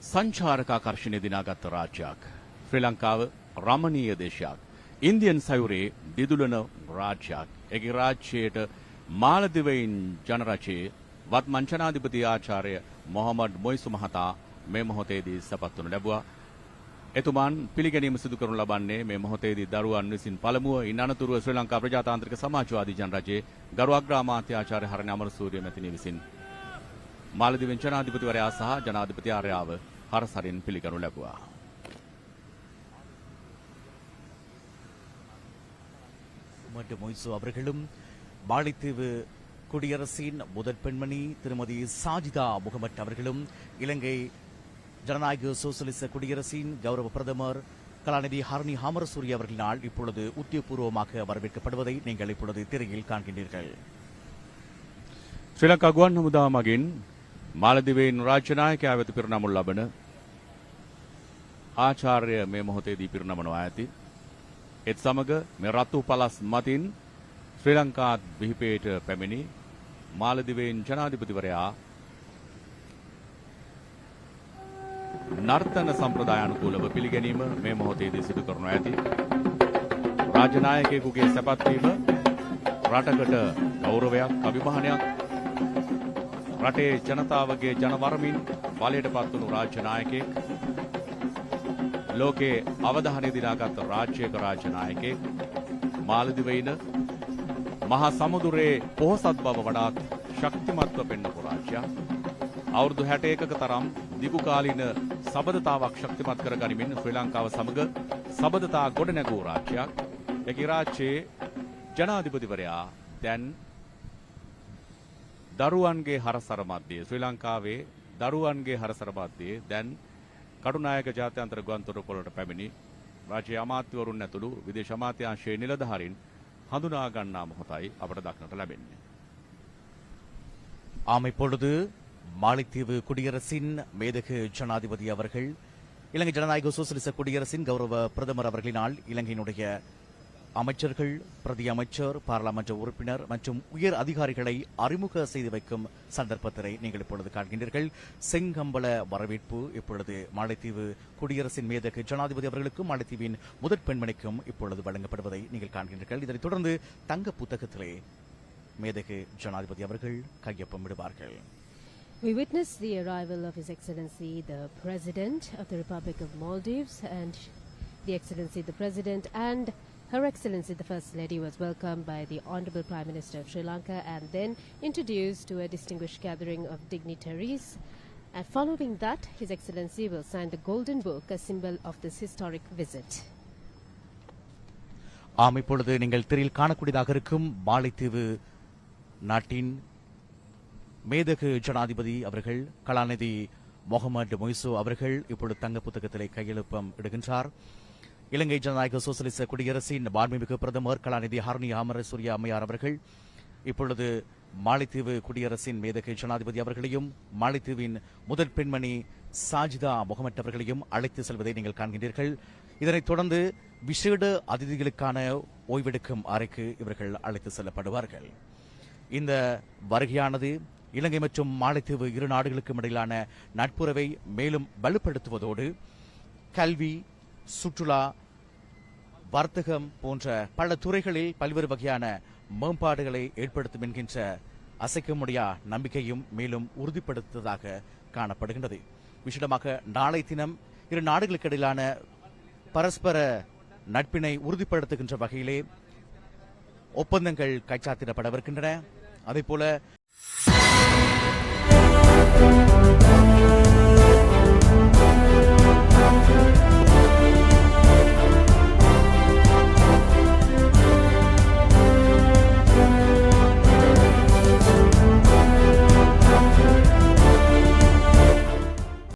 සංචාරක ආකර්ෂණය දිනාගත් රාජ්‍යයක්. ශ්‍රී ලංකාව රමණීය දේශයක්. ඉන්දියන් සයුරේ දිදුලන රාජ්‍යයක්. ඒකේ රාජ්‍යයට මාලදිවයින් ජනරජයේ වත්මන් ජනාධිපති ආචාර්ය මොහමඩ් මොයිසු මහතා මේ මොහොතේදී සපත් වනු ලැබුවා. එතුමන් පිළිගැනීම සිදු කරනු ලබන්නේ මේ මොහොතේදී දරුවන් විසින් පළමුව ඉන් අනතුරුව ශ්‍රී ලංකා ප්‍රජාතාන්ත්‍රික සමාජවාදී ජනරජයේ ගරු අග්‍රාමාත්‍ය ආචාර්ය හරණ අමරසූරිය මැතිණිය විසින් මාලදිවයින් ජනාධිපතිවරයා සහ ජනාධිපති ආර්යාව හරසරින් පිළිගනු ලැබුවා. மற்றும் மொய்சு அவர்களும் மாலைத்தீவு குடியரசின் முதல் பெண்மணி திருமதி சாஜிதா முகமட் அவர்களும் இலங்கை ஜனநாயக சோசலிச குடியரசின் கௌரவ பிரதமர் கலாநிதி ஹரணி அமரசூரிய அவர்களினால் இப்பொழுது உத்தியோகபூர்வமாக வரவேற்கப்படுவதை நீங்கள் இப்பொழுது திரையில் காண்கின்றீர்கள். ශ්‍රී ලංකා ගුවන් හමුදා මගින් මාලදිවයින් රාජ්‍ය නායකයා වෙත පිරිනමනු ලබන ආචාර්ය මේ මොහොතේදී පිරිනමනවා ඇති. ඒත් සමග මේ රතු පළස් මතින් ශ්‍රී ලංකා විහිපේට පැමිණි මාලදිවයින් ජනාධිපතිවරයා නර්තන සම්ප්‍රදාය අනුකූලව පිළිගැනීම මේ මොහොතේදී සිදු කරනු ඇති. රාජ්‍ය නායකයෙකුගේ සැපත්වීම රටකට ගෞරවයක්, අභිමානයක්, රටේ ජනතාවගේ ජනවරමින් බලයට පත්වුණු රාජ්‍ය නායකයෙක්, ලෝකේ අවධානය දිනාගත් රාජ්‍යයක රාජ්‍ය නායකයෙක්, මාලදිවයින මහා සමුදුරේ පොහොසත් බව වඩාත් ශක්තිමත්ව පෙන්වපු රාජ්‍යයක්. අවුරුදු 61ක තරම් දිගු කාලීන සබඳතාවක් ශක්තිමත් කර ගනිමින් ශ්‍රී ලංකාව සමග සබඳතා ගොඩනැගූ රාජ්‍යයක්. ඒකී රාජ්‍යයේ ජනාධිපතිවරයා දැන් දරුවන්ගේ හරසර මැද්දේ ශ්‍රී ලංකාවේ දරුවන්ගේ හරසර මැද්දේ දැන් කටුනායක ජාත්‍යන්තර ගුවන්තොටුපළට පැමිණි රාජ්‍ය අමාත්‍යවරුන් ඇතුළු විදේශ අමාත්‍යාංශයේ නිලධාරීන් හඳුනා ගන්නා මොහොතයි අපට දක්නට ලැබෙන්නේ. ஆம், இப்பொழுது மாலைத்தீவு குடியரசின் மேதகு ஜனாதிபதி அவர்கள் இலங்கை ஜனநாயக சோசலிச குடியரசின் கௌரவ பிரதமர் அவர்களினால் இலங்கையினுடைய அமைச்சர்கள், பிரதி அமைச்சர், பாராளுமன்ற உறுப்பினர் மற்றும் உயர் அதிகாரிகளை அறிமுக செய்து வைக்கும் சந்தர்ப்பத்தை நீங்கள் இப்பொழுது காண்கின்றீர்கள். செங்கம்பள வரவேற்பு இப்பொழுது மாலைத்தீவு குடியரசின் மேதகு ஜனாதிபதி அவர்களுக்கும் மாலைத்தீவின் முதற் பெண்மணிக்கும் இப்பொழுது வழங்கப்படுவதை நீங்கள் காண்கின்றீர்கள். இதனைத் தொடர்ந்து தங்க புத்தகத்திலே மேதகு ஜனாதிபதி அவர்கள் கையொப்பமிடுவார்கள். We witnessed the arrival of His Excellency the President of the Republic of Maldives, and the Excellency the President and Her Excellency the First Lady was welcomed by the Honourable Prime Minister of Sri Lanka and then introduced to a distinguished gathering of dignitaries. And following that, His Excellency will sign the Golden Book, a symbol of this historic visit. ஆம், இப்பொழுது நீங்கள் திரையில் காணக்கூடியதாக இருக்கும் மாலைத்தீவு நாட்டின் மேதகு ஜனாதிபதி அவர்கள் கலாநிதி முகமது மொய்சு அவர்கள் இப்பொழுது தங்க புத்தகத்திலே கையெழுப்பம் இடுகின்றார். இலங்கை ஜனநாயக சோசலிச குடியரசின் மாண்புமிகு பிரதமர் கலாநிதி ஹரணி அமரசூரிய அம்மையார் அவர்கள் இப்பொழுது மாலைத்தீவு குடியரசின் மேதகு ஜனாதிபதி அவர்களையும் மாலைத்தீவின் முதல் பெண்மணி சாஜிதா முகமட் அவர்களையும் அழைத்து செல்வதை நீங்கள் காண்கின்றீர்கள். இதனைத் தொடர்ந்து விசேட அதிதிகளுக்கான ஓய்வெடுக்கும் அறைக்கு இவர்கள் அழைத்து செல்லப்படுவார்கள். இந்த வருகையானது இலங்கை மற்றும் மாலைத்தீவு இரு நாடுகளுக்கும் இடையிலான நட்புறவை மேலும் வலுப்படுத்துவதோடு கல்வி, சுற்றுலா, வர்த்தகம் போன்ற பல துறைகளில் பல்வேறு வகையான மேம்பாடுகளை ஏற்படுத்தும் என்கின்ற அசைக்க முடியா நம்பிக்கையும் மேலும் உறுதிப்படுத்துவதாக காணப்படுகின்றது. விசேடமாக நாளை தினம் இரு நாடுகளுக்கு இடையிலான பரஸ்பர நட்பினை உறுதிப்படுத்துகின்ற வகையிலே ஒப்பந்தங்கள் கைச்சாத்திடப்படவிருக்கின்றன. அதேபோல